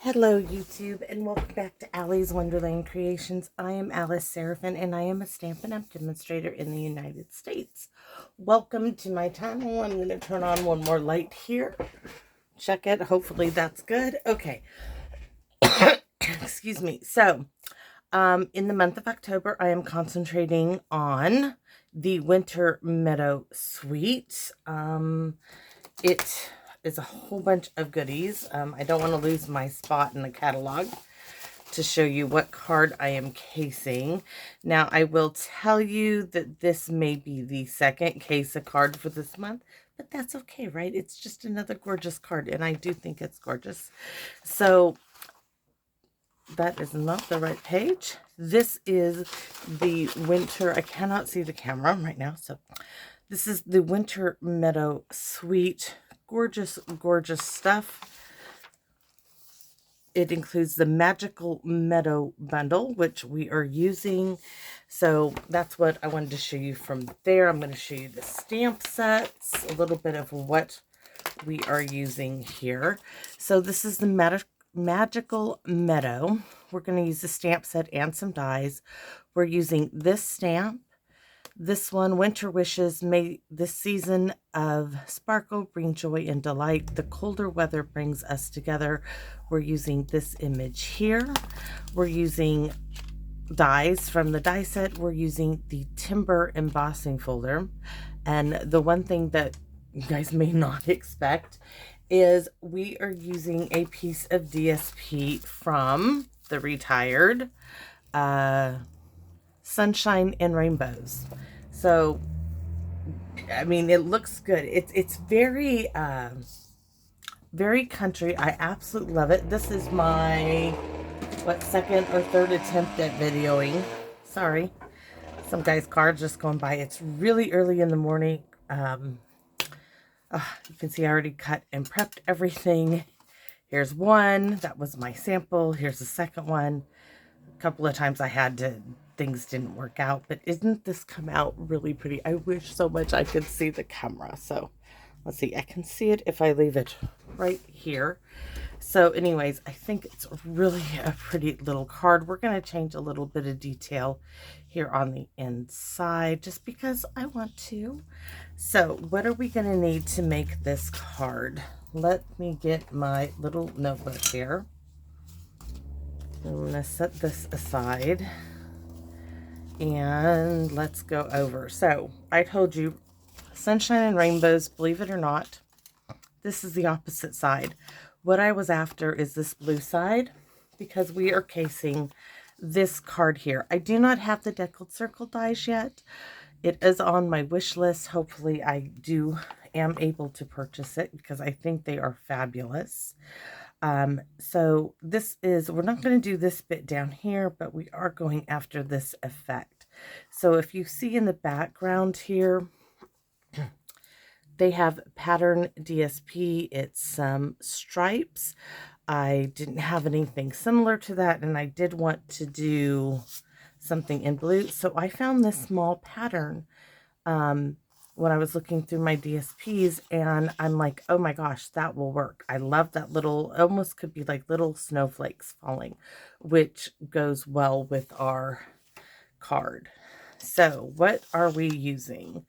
Hello YouTube and welcome back to Allie's Wonderland Creations. I am Alice Seraphin and I am a Stampin' Up! Demonstrator in the United States. Welcome to my channel. I'm going to turn on one more light here. Check it. Hopefully that's good. Okay. Excuse me. So, in the month of October, I am concentrating on the Winter Meadow Suite. It is a whole bunch of goodies. I don't want to lose my spot in the catalog to show you what card I am casing. Now, I will tell you that this may be the second case of card for this month, but that's okay, right? It's just another gorgeous card, and I do think it's gorgeous. So, that is not the right page. This is the winter, I cannot see the camera right now, so this is the Winter Meadow Suite. Gorgeous, gorgeous stuff. It includes the Magical Meadow bundle, which we are using. So that's what I wanted to show you from there. I'm going to show you the stamp sets, a little bit of what we are using here. So this is the Magical Meadow. We're going to use the stamp set and some dies. We're using this stamp. This one, Winter Wishes, may this season of sparkle bring joy and delight. The colder weather brings us together. We're using this image here. We're using dies from the die set. We're using the Timber embossing folder. And the one thing that you guys may not expect is we are using a piece of DSP from the retired Sunshine and Rainbows. So, I mean, it looks good. It's very, very country. I absolutely love it. This is my, second or third attempt at videoing. Sorry. Some guy's car just going by. It's really early in the morning. You can see I already cut and prepped everything. Here's one. That was my sample. Here's the second one. A couple of times I had to, things didn't work out, but isn't this come out really pretty? I wish so much I could see the camera. So let's see, I can see it if I leave it right here. So anyways, I think it's really a pretty little card. We're going to change a little bit of detail here on the inside just because I want to. So what are we going to need to make this card? Let me get my little notebook here. I'm going to set this aside and let's go over. So I told you Sunshine and Rainbows, believe it or not, this is the opposite side. What I was after is this blue side because we are casing this card here. I do not have the deckled circle dies yet. It is on my wish list. Hopefully I am able to purchase it because I think they are fabulous. So this is, we're not going to do this bit down here, but we are going after this effect. So if you see in the background here, they have pattern DSP. It's some stripes. I didn't have anything similar to that, and I did want to do something in blue. So I found this small pattern when I was looking through my DSPs, and I'm like, oh my gosh, that will work. I love that little, almost could be like little snowflakes falling, which goes well with our card. So what are we using?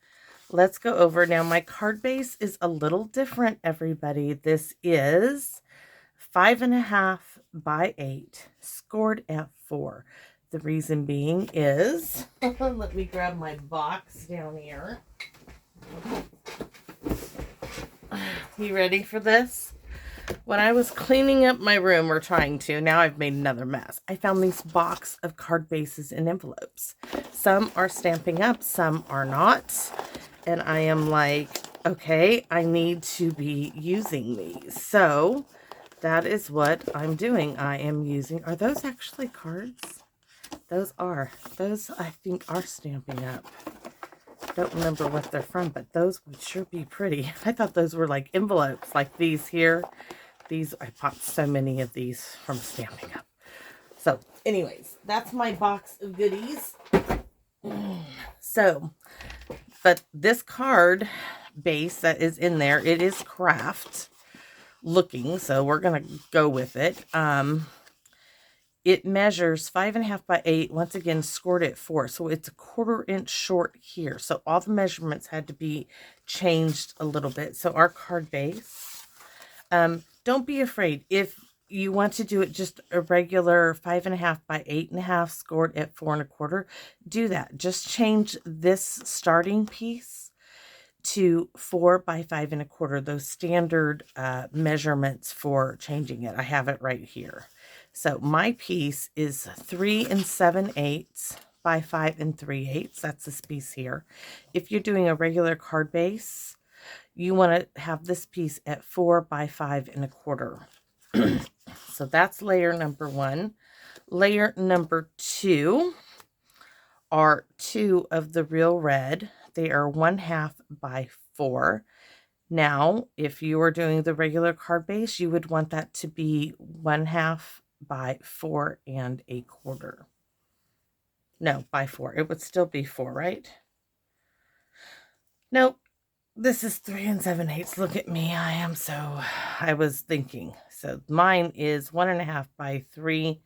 Let's go over. Now my card base is a little different, everybody. This is 5.5 by 8, scored at 4. The reason being is, let me grab my box down here. You ready for this? When I was cleaning up my room, or trying to, now I've made another mess. I found these box of card bases and envelopes. Some are Stampin' Up, some are not. And I am like, okay, I need to be using these. So that is what I'm doing. I am using, are those actually cards? Those I think are Stampin' Up. Don't remember what they're from, but those would sure be pretty. I thought those were like envelopes, like these here. These, I bought so many of these from Stampin' Up. So anyways, that's my box of goodies. So, but this card base that is in there, it is craft. looking, so we're going to go with it. It measures 5.5 by 8, once again scored at 4, so it's a 1/4 inch short here. So all the measurements had to be changed a little bit. So our card base, don't be afraid. If you want to do it just a regular 5.5 by 8.5 scored at 4 1/4, do that. Just change this starting piece to 4 by 5 1/4, those standard measurements for changing it. I have it right here. So my piece is 3 7/8 by 5 3/8. That's this piece here. If you're doing a regular card base, you want to have this piece at 4 by 5 1/4. So that's layer number 1. Layer number 2 are 2 of the real red. They are 1/2 by 4. Now, if you are doing the regular card base, you would want that to be 1/2 by 4 1/4. No, by 4. It would still be 4, right? Nope. This is 3 7/8. Look at me. I was thinking. So mine is 1.5 by 3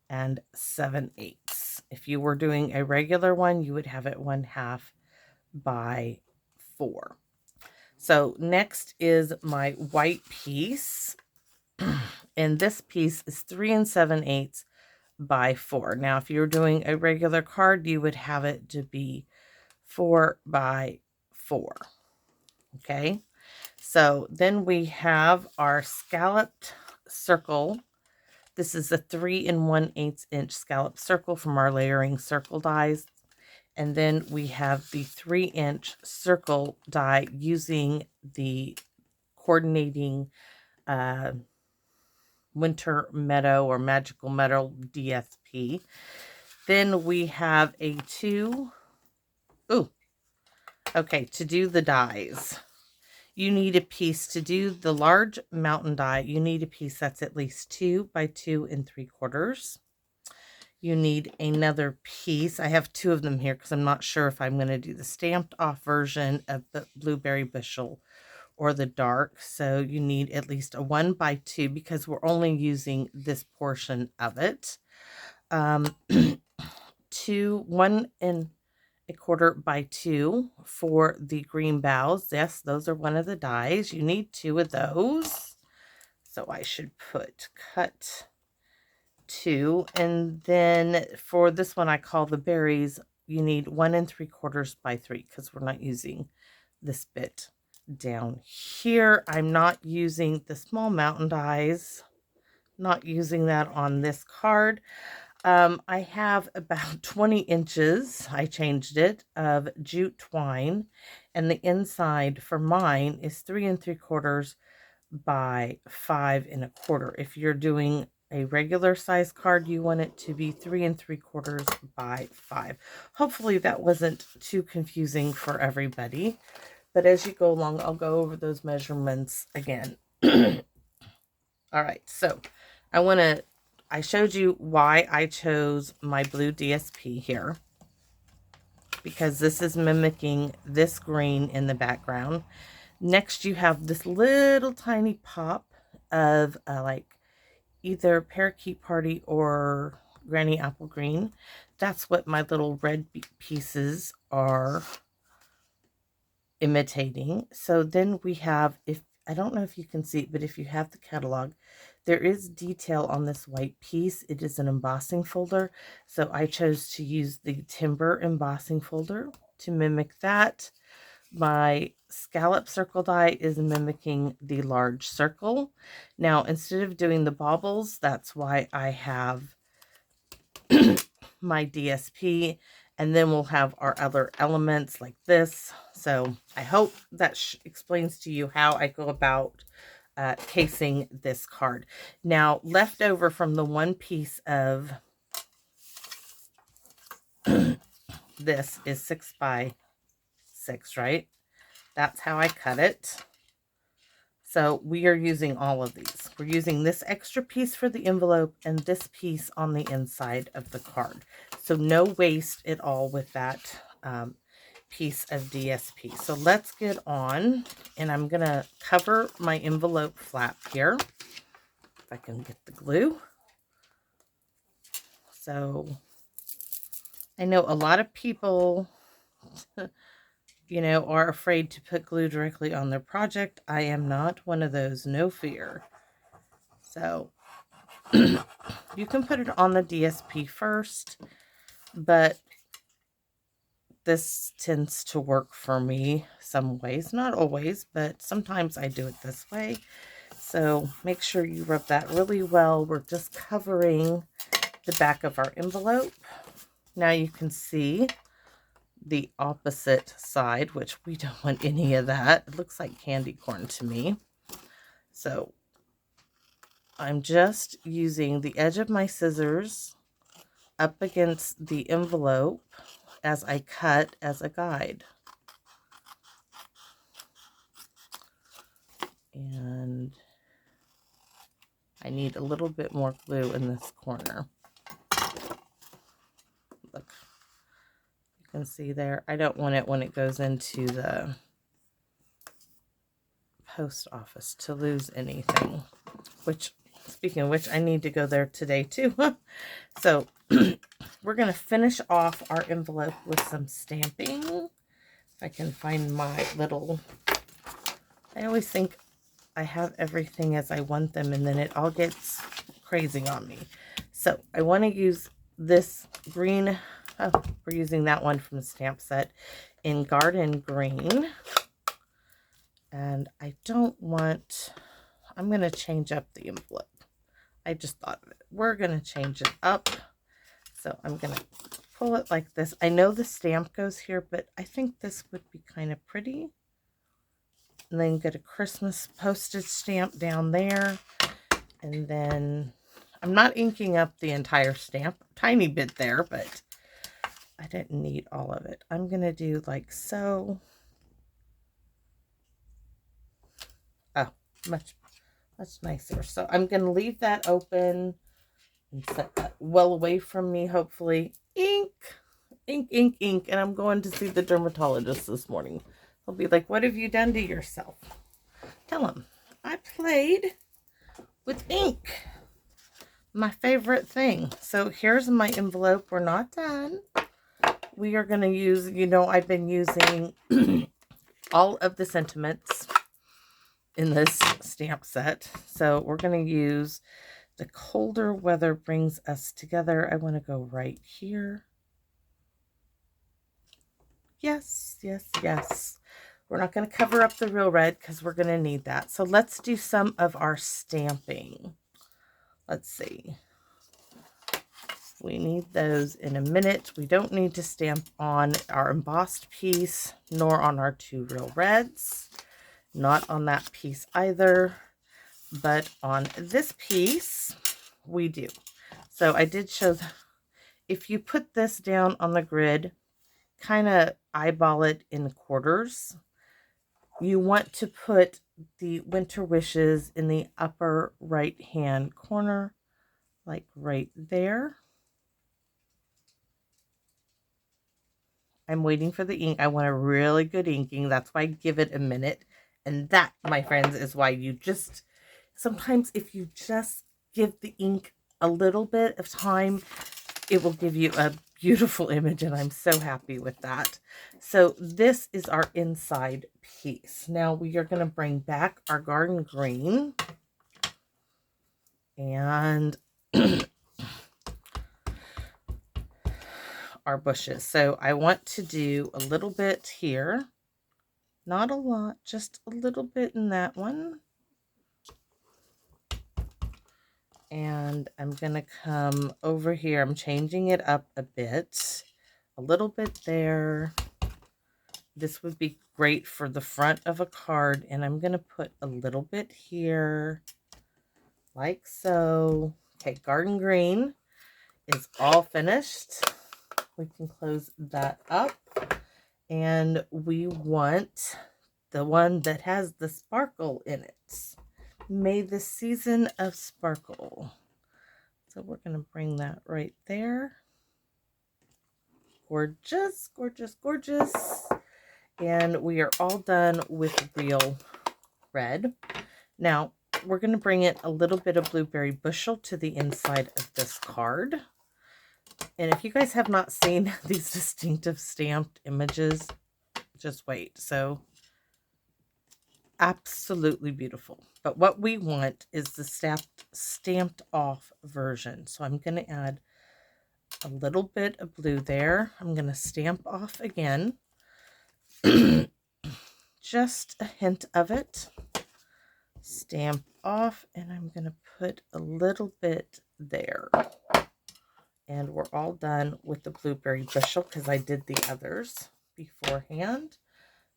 7/8. If you were doing a regular one, you would have it 1/2 by 4. So next is my white piece. And this piece is 3 7/8 by 4. Now, if you're doing a regular card, you would have it to be 4 by 4. Okay. So then we have our scalloped circle. This is a 3 1/8 inch scalloped circle from our layering circle dies. And then we have the 3-inch circle die using the coordinating Winter Meadow or Magical Meadow DSP. Then we have a 2. Okay, to do the dies, you need a piece. To do the large mountain die, you need a piece that's at least 2 by 2 3/4. You need another piece. I have 2 of them here because I'm not sure if I'm going to do the stamped off version of the blueberry bushel or the dark. So you need at least a 1 by 2 because we're only using this portion of it. 1 1/4 by 2 for the green boughs. Yes, those are one of the dies. You need 2 of those. So I should put cut 2. And then for this one, I call the berries, you need 1 3/4 by 3 because we're not using this bit down here. I'm not using the small mountain dies, not using that on this card. I have about 20 inches, I changed it, of jute twine, and the inside for mine is 3 3/4 by 5 1/4. If you're doing a regular size card, you want it to be 3 3/4 by 5. Hopefully that wasn't too confusing for everybody, but as you go along, I'll go over those measurements again. All right, so I showed you why I chose my blue DSP here, because this is mimicking this green in the background. Next, you have this little tiny pop of like either Parakeet Party or Granny Apple Green. That's what my little red pieces are imitating. So then we have, if I don't know if you can see it, but if you have the catalog, there is detail on this white piece. It is an embossing folder. So I chose to use the timber embossing folder to mimic that. My scallop circle die is mimicking the large circle. Now, instead of doing the baubles, that's why I have my DSP, and then we'll have our other elements like this. So I hope that explains to you how I go about casing this card. Now, left over from the one piece of this is 6 by 6, right? That's how I cut it. So we are using all of these. We're using this extra piece for the envelope and this piece on the inside of the card. So no waste at all with that. piece of DSP. So let's get on, and I'm going to cover my envelope flap here. If I can get the glue. So I know a lot of people, you know, are afraid to put glue directly on their project. I am not one of those, no fear. So you can put it on the DSP first, but this tends to work for me some ways, not always, but sometimes I do it this way. So make sure you rub that really well. We're just covering the back of our envelope. Now you can see the opposite side, which we don't want any of that. It looks like candy corn to me. So I'm just using the edge of my scissors up against the envelope as I cut as a guide. And I need a little bit more glue in this corner. Look, you can see there. I don't want it when it goes into the post office to lose anything. Which, speaking of which, I need to go there today too. So we're going to finish off our envelope with some stamping. If I can find my little... I always think I have everything as I want them, and then it all gets crazy on me. So I want to use this green, oh, we're using that one from the stamp set in Garden Green. And I don't want, I'm going to change up the envelope. I just thought of it. We're going to change it up. So I'm going to pull it like this. I know the stamp goes here, but I think this would be kind of pretty. And then get a Christmas postage stamp down there. And then I'm not inking up the entire stamp. Tiny bit there, but I didn't need all of it. I'm going to do like so. Oh, much nicer. So I'm going to leave that open and set that well away from me, hopefully. Ink, ink, ink, ink. And I'm going to see the dermatologist this morning. He'll be like, what have you done to yourself? Tell him, I played with ink. My favorite thing. So here's my envelope. We're not done. We are going to use, you know, I've been using all of the sentiments in this stamp set. So we're going to use The Colder Weather Brings Us Together. I want to go right here. Yes, yes, yes. We're not going to cover up the real red because we're going to need that. So let's do some of our stamping. Let's see. We need those in a minute. We don't need to stamp on our embossed piece, nor on our two real reds. Not on that piece either. But on this piece, we do. So I did show, if you put this down on the grid, kind of eyeball it in quarters. You want to put the Winter Wishes in the upper right hand corner, like right there. I'm waiting for the ink. I want a really good inking. That's why I give it a minute. And that, my friends, is why you just, sometimes if you just give the ink a little bit of time, it will give you a beautiful image, and I'm so happy with that. So this is our inside piece. Now we are going to bring back our Garden Green and our bushes. So I want to do a little bit here, not a lot, just a little bit in that one. And I'm going to come over here. I'm changing it up a bit. A little bit there. This would be great for the front of a card. And I'm going to put a little bit here. Like so. Okay, Garden Green is all finished. We can close that up. And we want the one that has the sparkle in it. May the season of sparkle. So we're going to bring that right there. Gorgeous, gorgeous, gorgeous. And we are all done with real red. Now, we're going to bring in a little bit of blueberry bushel to the inside of this card. And if you guys have not seen these distinctive stamped images, just wait. So, absolutely beautiful. But what we want is the stamped off version. So I'm going to add a little bit of blue there. I'm going to stamp off again. Just a hint of it. Stamp off, and I'm going to put a little bit there. And we're all done with the blueberry bushel because I did the others beforehand.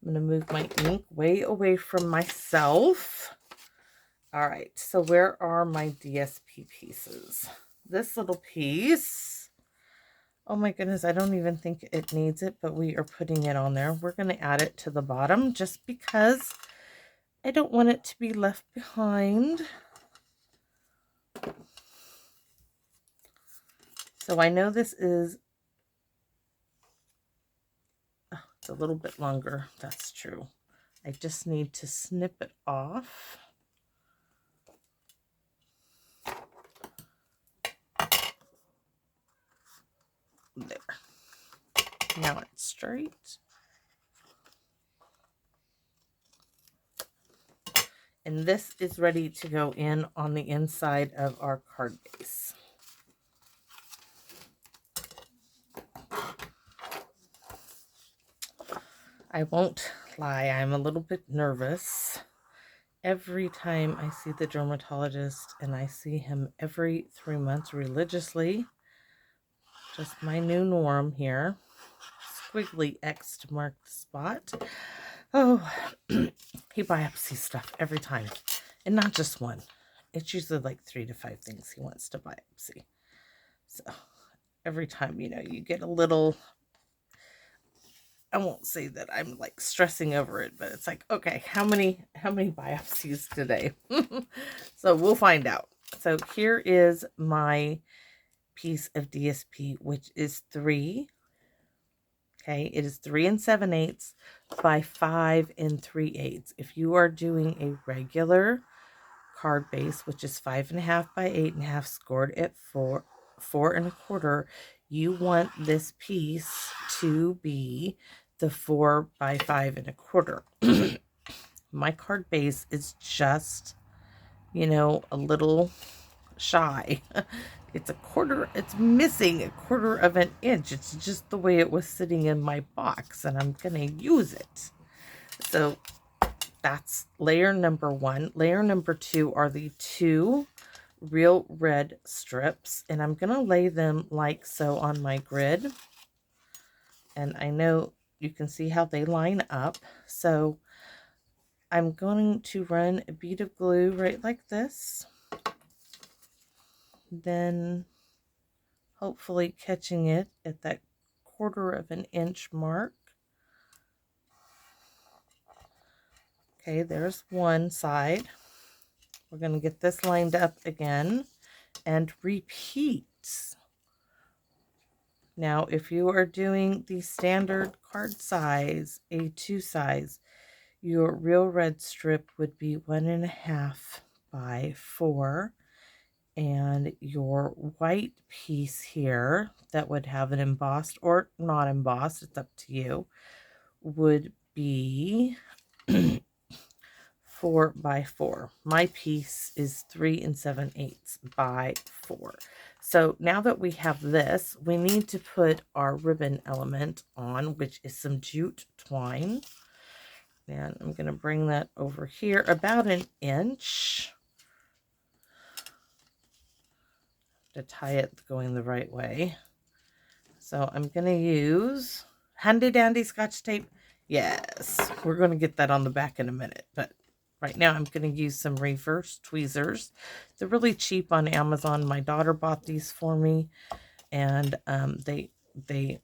I'm going to move my ink way away from myself. All right, so where are my DSP pieces? This little piece, oh my goodness, I don't even think it needs it, but we are putting it on there. We're going to add it to the bottom just because I don't want it to be left behind. So I know this is, oh, it's a little bit longer. That's true. I just need to snip it off. There. Now it's straight. And this is ready to go in on the inside of our card base. I won't lie, I'm a little bit nervous. Every time I see the dermatologist, and I see him every 3 months religiously, just my new norm here. Squiggly X to mark the spot. Oh, he biopsies stuff every time. And not just one. It's usually like 3 to 5 things he wants to biopsy. So every time, you get a little, I won't say that I'm like stressing over it, but it's like, okay, how many biopsies today? So we'll find out. So here is my piece of DSP, which is 3. Okay, it is 3 7/8 by 5 3/8. If you are doing a regular card base, which is 5.5 by 8.5, scored at 4 1/4, you want this piece to be the 4 by 5 1/4. My card base is just, a little shy. It's missing 1/4 of an inch. It's just the way it was sitting in my box, and I'm going to use it. So that's layer number 1. Layer number 2 are the 2 real red strips, and I'm going to lay them like so on my grid. And I know you can see how they line up. So I'm going to run a bead of glue right like this. Then hopefully catching it at that 1/4 of an inch mark. Okay, there's one side. We're going to get this lined up again and repeat. Now, if you are doing the standard card size, A2 size, your real red strip would be 1.5 by 4. And your white piece here that would have an embossed or not embossed, it's up to you, would be 4 by 4. My piece is 3 7/8 by 4. So now that we have this, we need to put our ribbon element on, which is some jute twine. And I'm going to bring that over here about an inch. To tie it going the right way. So I'm going to use handy dandy Scotch tape. Yes, we're going to get that on the back in a minute, but right now I'm going to use some reverse tweezers. They're really cheap on Amazon. My daughter bought these for me, and they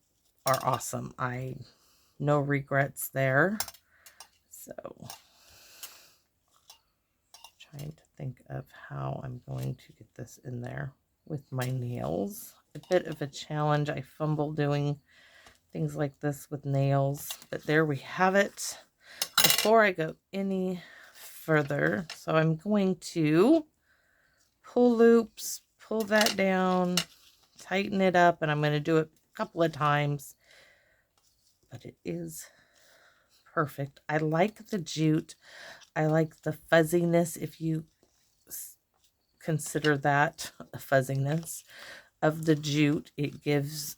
are awesome. No regrets there. So trying to think of how I'm going to get this in there with my nails. A bit of a challenge. I fumble doing things like this with nails. But there we have it. Before I go any further, so I'm going to pull loops, pull that down, tighten it up, and I'm going to do it a couple of times. But it is perfect. I like the jute. I like the fuzziness, if you consider that a fuzziness of the jute. It gives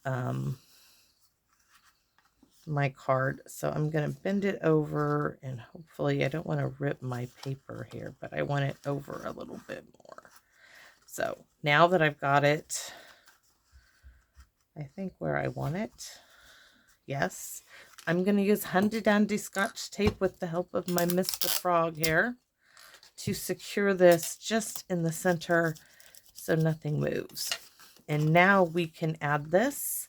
my card. So I'm going to bend it over, and hopefully I don't want to rip my paper here, but I want it over a little bit more. So now that I've got it, I think where I want it, yes, I'm going to use handy dandy Scotch tape with the help of my Mr. Frog here to secure this just in the center so nothing moves. And now we can add this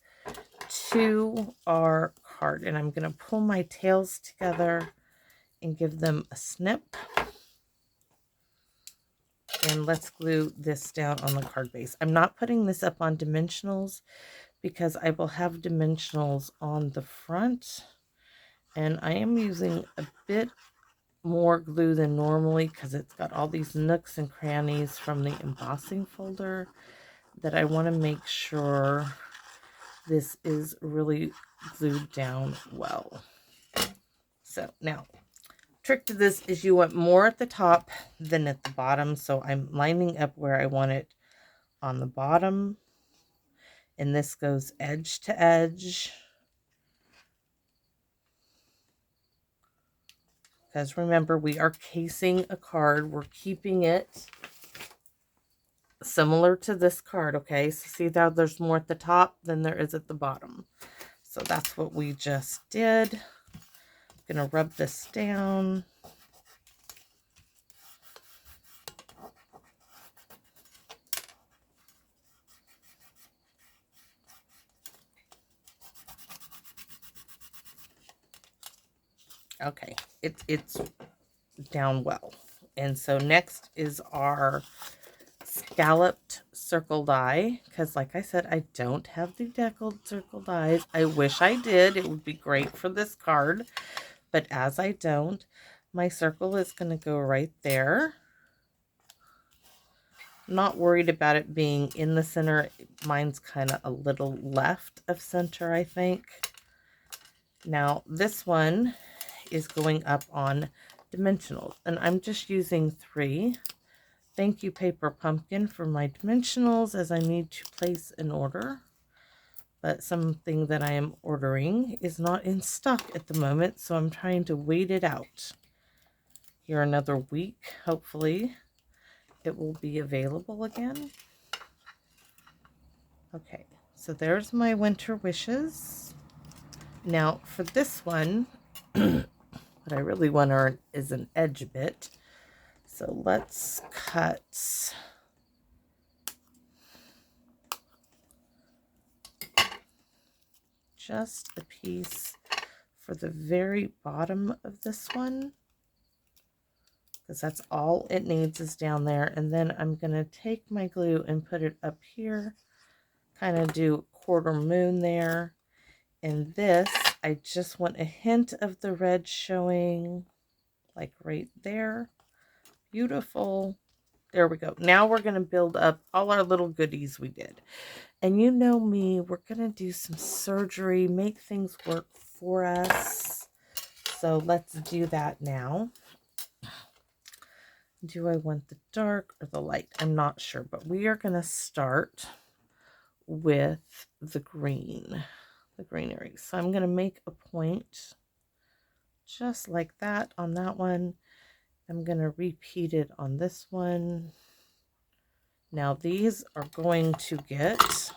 to our card, and I'm going to pull my tails together and give them a snip. And let's glue this down on the card base. I'm not putting this up on dimensionals because I will have dimensionals on the front, and I am using a bit more glue than normally because it's got all these nooks and crannies from the embossing folder that I want to make sure this is really glued down well. So now, trick to this is you want more at the top than at the bottom. So I'm lining up where I want it on the bottom, and this goes edge to edge. Because remember, we are casing a card. We're keeping it similar to this card, okay? So see how there's more at the top than there is at the bottom. So that's what we just did. I'm going to rub this down. Okay, it's down well. And so next is our scalloped circle die, because like I said, I don't have the deckled circle dies. I wish I did. It would be great for this card, but as I don't, my circle is going to go right there. Not worried about it being in the center. Mine's kind of a little left of center, I think. Now this one is going up on dimensionals, and I'm just using 3. Thank you, Paper Pumpkin, for my dimensionals as I need to place an order. But something that I am ordering is not in stock at the moment, so I'm trying to wait it out. Here another week, hopefully it will be available again. Okay, so there's my winter wishes. Now for this one, what I really want is an edge bit. So let's cut just a piece for the very bottom of this one, because that's all it needs is down there. And then I'm going to take my glue and put it up here, kind of do a quarter moon there. And this, I just want a hint of the red showing, like right there. Beautiful. There we go. Now we're going to build up all our little goodies we did. And you know me, we're going to do some surgery, make things work for us. So let's do that now. Do I want the dark or the light? I'm not sure, but we are going to start with the green, the greenery. So I'm going to make a point just like that on that one. I'm going to repeat it on this one. Now these are going to get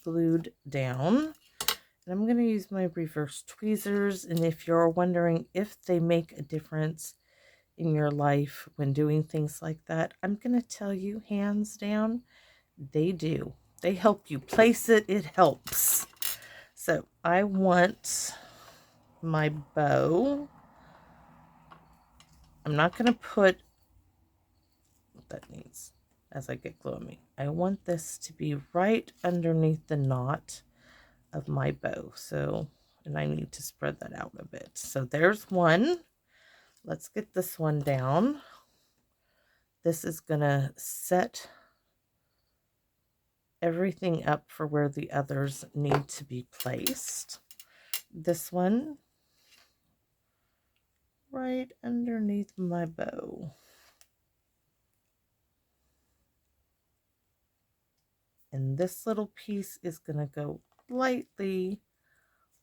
glued down. And I'm going to use my reverse tweezers. And if you're wondering if they make a difference in your life when doing things like that, I'm going to tell you hands down, they do. They help you place it. It helps. So I want my bow. I'm not going to put what that needs as I get glue on me. I want this to be right underneath the knot of my bow. So, and I need to spread that out a bit. So there's one. Let's get this one down. This is going to set everything up for where the others need to be placed. This one right underneath my bow. And this little piece is going to go lightly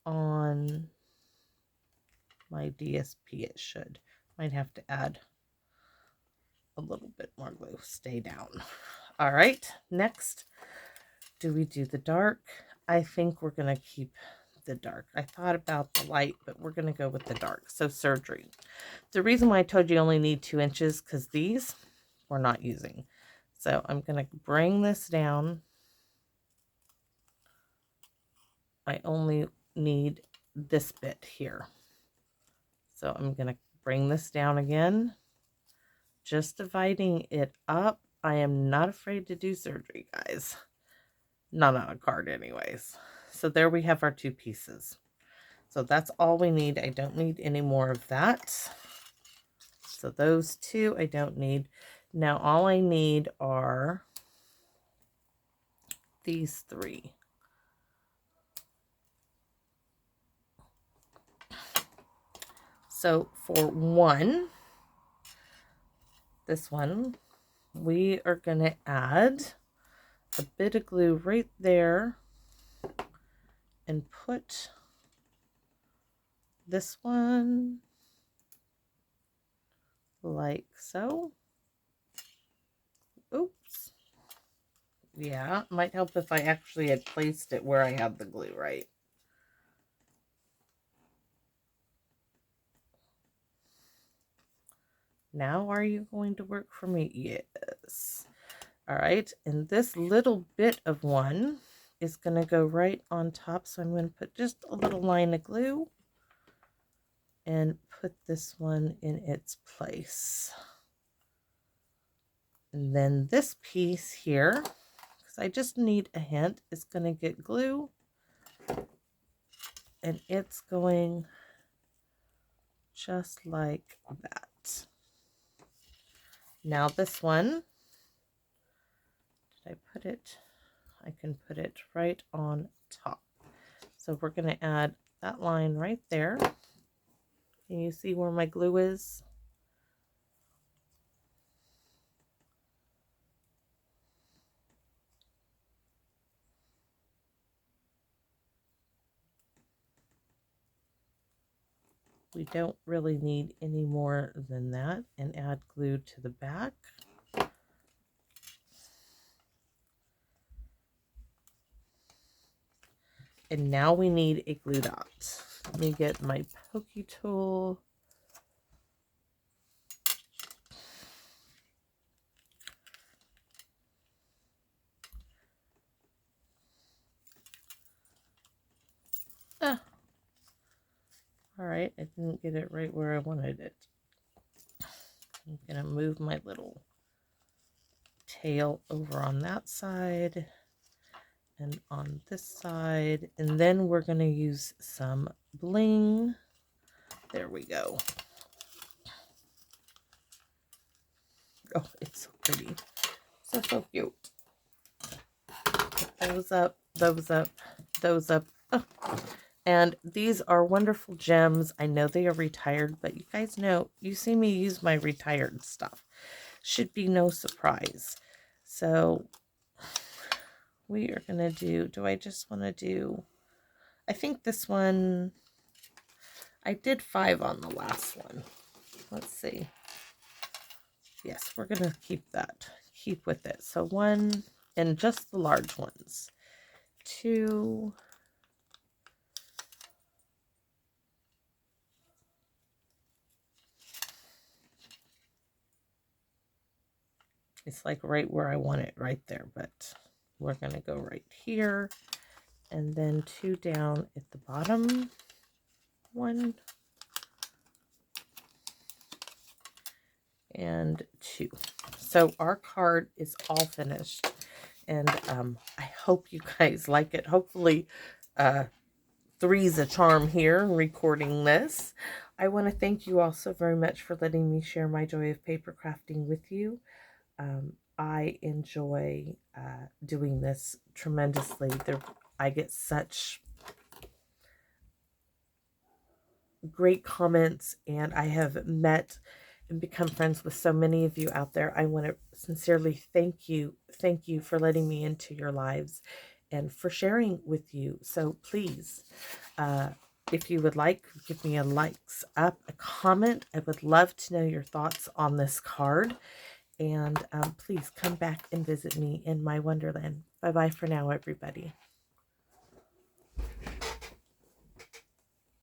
on my DSP. It should. Might have to add a little bit more glue. Stay down. All right, next, do we do the dark? I think we're going to keep the dark. I thought about the light, but we're going to go with the dark. So surgery. The reason why I told you only need 2 inches, because these we're not using. So I'm going to bring this down. I only need this bit here. So I'm going to bring this down again, just dividing it up. I am not afraid to do surgery, guys. Not on a card anyways. So there we have our 2 pieces. So that's all we need. I don't need any more of that. So those 2 I don't need. Now all I need are these 3. So for one, this one, we are going to add a bit of glue right there and put this one like so. Oops. Yeah, it might help if I actually had placed it where I had the glue, right? Now, are you going to work for me? Yes. All right, and this little bit of one is going to go right on top. So I'm going to put just a little line of glue and put this one in its place. And then this piece here, because I just need a hint, is going to get glue. And it's going just like that. Now this one, did I put it? I can put it right on top. So we're going to add that line right there. Can you see where my glue is? We don't really need any more than that, and add glue to the back. And now we need a glue dot. Let me get my pokey tool. All right, I didn't get it right where I wanted it. I'm gonna move my little tail over on that side and on this side, and then we're gonna use some bling. There we go. Oh, it's so pretty. So cute. Those up, those up, those up. Oh. And these are wonderful gems. I know they are retired, but you guys know, you see me use my retired stuff. Should be no surprise. So we are going to do I just want to do, I think this one, I did 5 on the last one. Let's see. Yes, we're going to keep with it. So 1, and just the large ones. 2, it's like right where I want it, right there, but we're going to go right here, and then 2 down at the bottom. 1 and 2. So our card is all finished, and I hope you guys like it. Hopefully three's a charm here in recording this. I want to thank you all so very much for letting me share my joy of paper crafting with you. I enjoy doing this tremendously. I get such great comments, and I have met and become friends with so many of you out there. I want to sincerely thank you. Thank you for letting me into your lives and for sharing with you. So please, if you would like, give me a likes up, a comment. I would love to know your thoughts on this card. And please come back and visit me in my wonderland. Bye-bye for now, everybody.